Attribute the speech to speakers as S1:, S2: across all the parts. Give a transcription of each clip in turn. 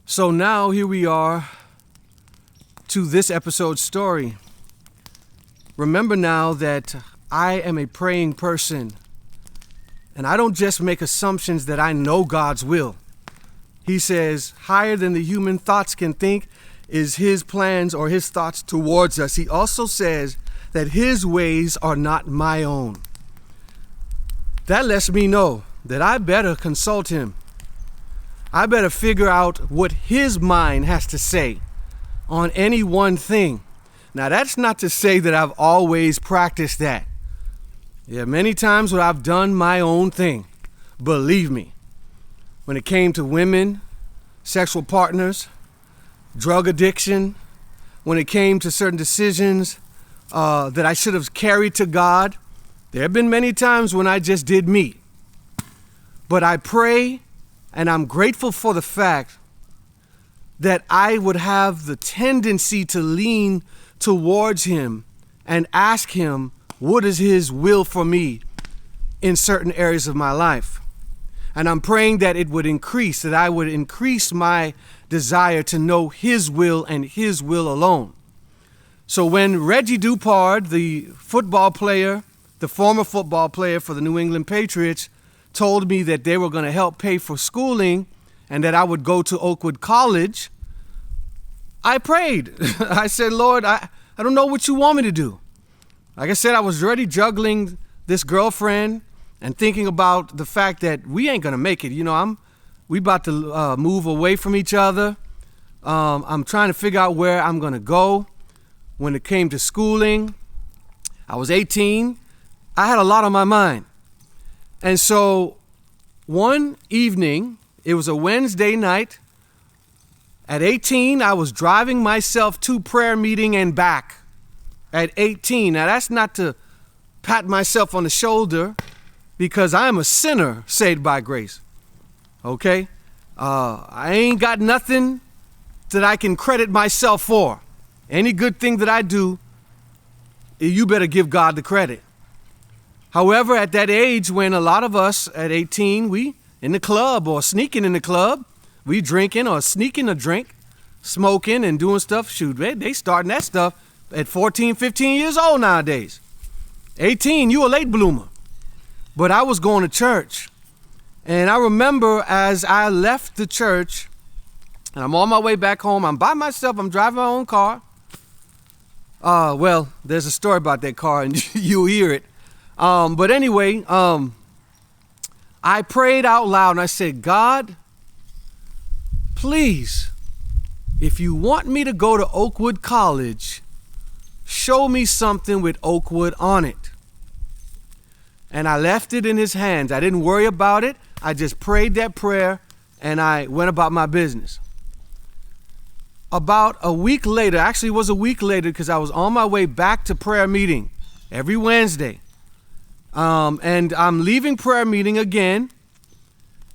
S1: So now here we are to this episode's story. Remember now that I am a praying person, and I don't just make assumptions that I know God's will. He says higher than the human thoughts can think is his plans or his thoughts towards us. He also says that his ways are not my own. That lets me know that I better consult him. I better figure out what his mind has to say on any one thing. Now, that's not to say that I've always practiced that. Yeah, many times when I've done my own thing, believe me, when it came to women, sexual partners, drug addiction, when it came to certain decisions that I should have carried to God, there have been many times when I just did me. But I pray, and I'm grateful for the fact that I would have the tendency to lean towards him and ask him, what is his will for me in certain areas of my life? And I'm praying that it would increase, that I would increase my desire to know his will and his will alone. So when Reggie Dupard, the football player, the former football player for the New England Patriots, told me that they were going to help pay for schooling and that I would go to Oakwood College, I prayed. I said, Lord, I don't know what you want me to do. Like I said, I was already juggling this girlfriend and thinking about the fact that we ain't going to make it. You know, we about to move away from each other. I'm trying to figure out where I'm going to go. When it came to schooling, I was 18. I had a lot on my mind. And so one evening, it was a Wednesday night. At 18, I was driving myself to prayer meeting and back. At 18. Now, that's not to pat myself on the shoulder because I am a sinner saved by grace. Okay? I ain't got nothing that I can credit myself for. Any good thing that I do, you better give God the credit. However, at that age when a lot of us at 18, we in the club or sneaking in the club, we drinking or sneaking a drink, smoking and doing stuff. Shoot, they starting that stuff at 14, 15 years old nowadays. 18, you a late bloomer. But I was going to church. And I remember as I left the church, and I'm on my way back home, I'm by myself, I'm driving my own car. Well, there's a story about that car and you'll hear it. But anyway, I prayed out loud and I said, God, please, if you want me to go to Oakwood College, show me something with Oakwood on it. And I left it in his hands. I didn't worry about it. I just prayed that prayer and I went about my business. About a week later, actually it was a week later because I was on my way back to prayer meeting every Wednesday. And I'm leaving prayer meeting again.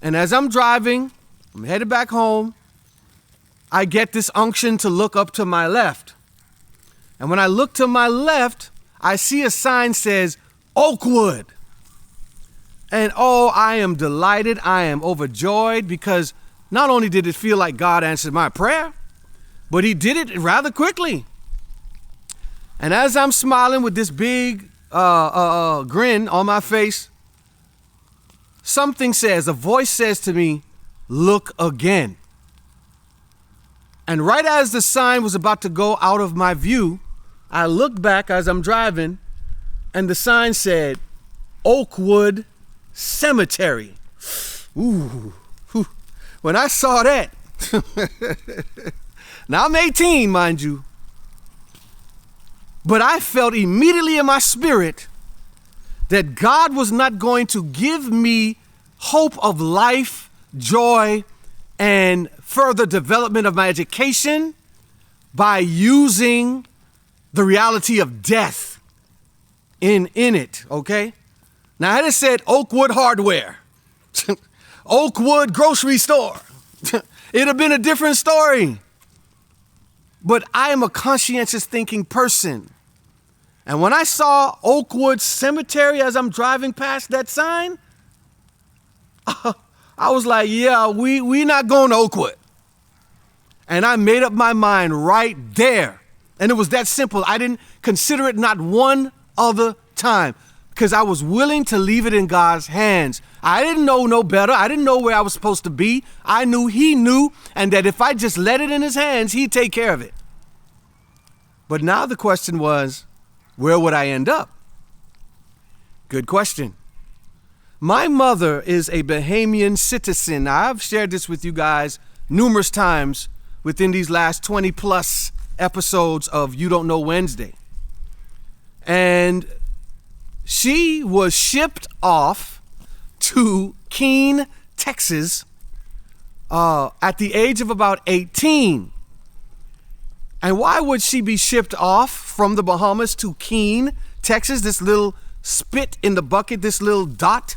S1: And as I'm driving, I'm headed back home. I get this unction to look up to my left. And when I look to my left, I see a sign says Oakwood. And oh, I am delighted. I am overjoyed because not only did it feel like God answered my prayer, but he did it rather quickly. And as I'm smiling with this big grin on my face, a voice says to me, look again. And right as the sign was about to go out of my view, I looked back as I'm driving and the sign said, Oakwood Cemetery. Ooh. When I saw that, now I'm 18, mind you, but I felt immediately in my spirit that God was not going to give me hope of life, joy, and further development of my education by using the reality of death in it, okay? Now, I had said Oakwood Hardware, Oakwood Grocery Store. It'd have been a different story. But I am a conscientious thinking person. And when I saw Oakwood Cemetery as I'm driving past that sign, I was like, yeah, we not going to Oakwood. And I made up my mind right there. And it was that simple. I didn't consider it not one other time because I was willing to leave it in God's hands. I didn't know no better. I didn't know where I was supposed to be. I knew he knew, and that if I just let it in his hands, he'd take care of it. But now the question was, where would I end up? Good question. My mother is a Bahamian citizen. Now, I've shared this with you guys numerous times within these last 20 plus episodes of You Don't Know Wednesday. And she was shipped off to Keene, Texas at the age of about 18. And why would she be shipped off from the Bahamas to Keene, Texas, this little spit in the bucket, this little dot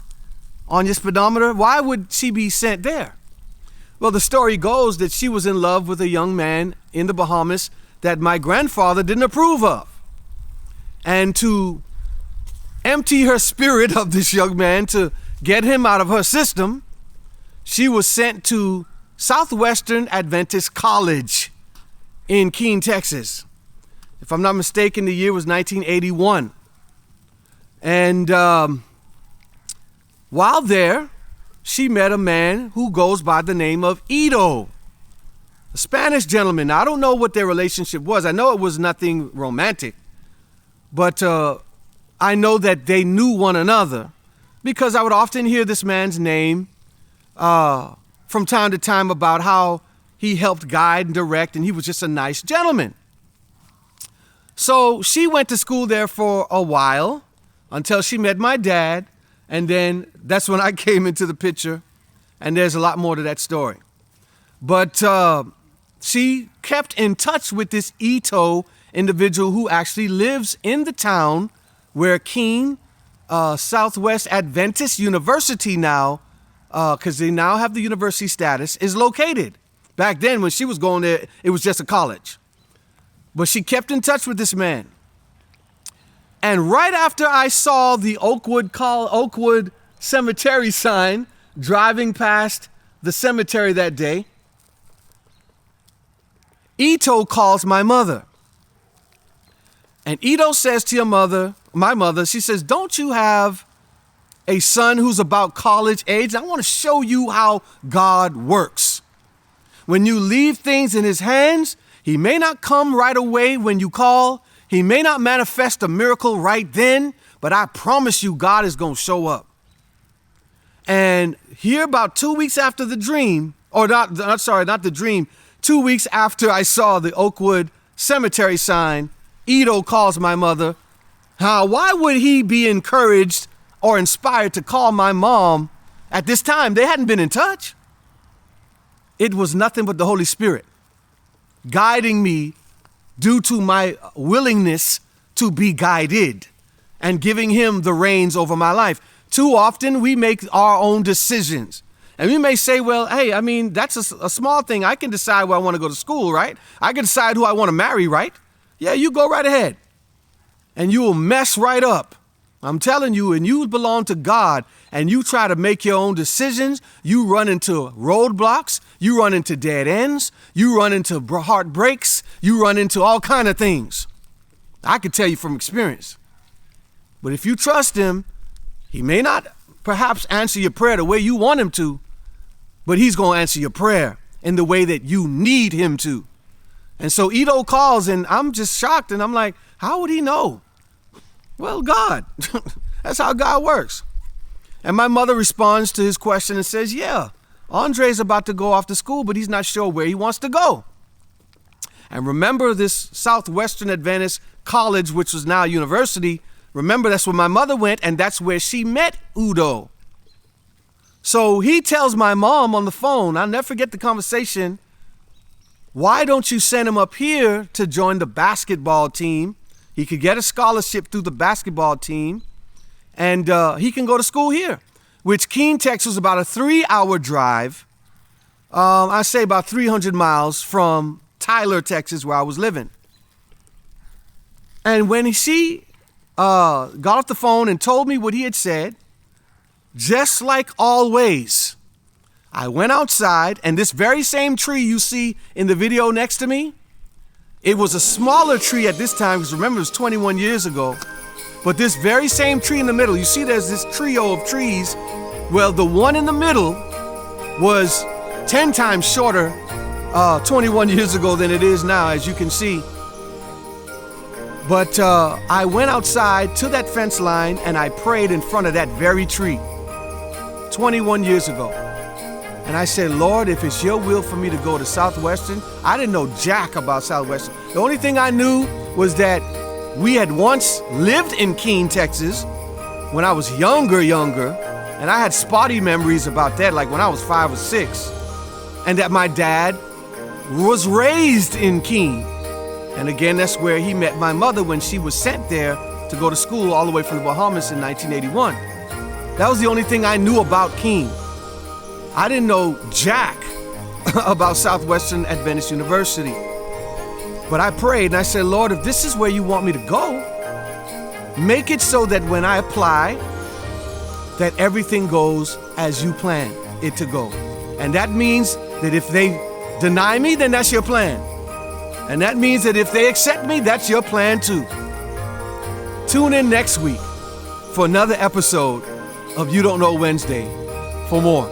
S1: on your speedometer? Why would she be sent there? Well, the story goes that she was in love with a young man in the Bahamas that my grandfather didn't approve of. And to empty her spirit of this young man, to get him out of her system, she was sent to Southwestern Adventist College in Keene, Texas. If I'm not mistaken, the year was 1981. And while there, she met a man who goes by the name of Ito, a Spanish gentleman. Now, I don't know what their relationship was. I know it was nothing romantic, but I know that they knew one another because I would often hear this man's name from time to time about how he helped guide and direct, and he was just a nice gentleman. So she went to school there for a while until she met my dad. And then that's when I came into the picture, and there's a lot more to that story. But she kept in touch with this Ito individual who actually lives in the town where Keene Southwest Adventist University now, because they now have the university status, is located. Back then, when she was going there, it was just a college. But she kept in touch with this man. And right after I saw the Oakwood cemetery sign driving past the cemetery that day, Ito calls my mother. And Ito says to my mother, she says, "Don't you have a son who's about college age? I want to show you how God works. When you leave things in his hands, he may not come right away when you call. He may not manifest a miracle right then, but I promise you God is going to show up." And here about 2 weeks after the dream, or not the dream, 2 weeks after I saw the Oakwood cemetery sign, Ito calls my mother. Why would he be encouraged or inspired to call my mom at this time? They hadn't been in touch. It was nothing but the Holy Spirit guiding me due to my willingness to be guided and giving him the reins over my life. Too often we make our own decisions. And we may say, well, hey, I mean, that's a small thing. I can decide where I want to go to school, right? I can decide who I want to marry, right? Yeah, you go right ahead. And you will mess right up. I'm telling you, and you belong to God, and you try to make your own decisions, you run into roadblocks, you run into dead ends, you run into heartbreaks, you run into all kind of things. I can tell you from experience. But if you trust him, he may not perhaps answer your prayer the way you want him to, but he's going to answer your prayer in the way that you need him to. And so Ito calls, and I'm just shocked, and I'm like, how would he know? Well, God. That's how God works. And my mother responds to his question and says, yeah, Andre's about to go off to school, but he's not sure where he wants to go. And remember this Southwestern Adventist College, which was now a university. Remember, that's where my mother went, and that's where she met Udo. So he tells my mom on the phone, I'll never forget the conversation, why don't you send him up here to join the basketball team? He could get a scholarship through the basketball team, and he can go to school here, which Keene, Texas, was about a 3-hour drive. I say about 300 miles from Tyler, Texas, where I was living. And when she got off the phone and told me what he had said, just like always, I went outside, and this very same tree you see in the video next to me, it was a smaller tree at this time, because remember, it was 21 years ago. But this very same tree in the middle, you see there's this trio of trees. Well, the one in the middle was 10 times shorter 21 years ago than it is now, as you can see. But I went outside to that fence line and I prayed in front of that very tree 21 years ago. And I said, Lord, if it's your will for me to go to Southwestern, I didn't know jack about Southwestern. The only thing I knew was that we had once lived in Keene, Texas, when I was younger, and I had spotty memories about that, like when I was 5 or 6, and that my dad was raised in Keene. And again, that's where he met my mother when she was sent there to go to school all the way from the Bahamas in 1981. That was the only thing I knew about Keene. I didn't know jack about Southwestern Adventist University. But I prayed and I said, Lord, if this is where you want me to go, make it so that when I apply, that everything goes as you plan it to go. And that means that if they deny me, then that's your plan. And that means that if they accept me, that's your plan too. Tune in next week for another episode of You Don't Know Wednesday for more.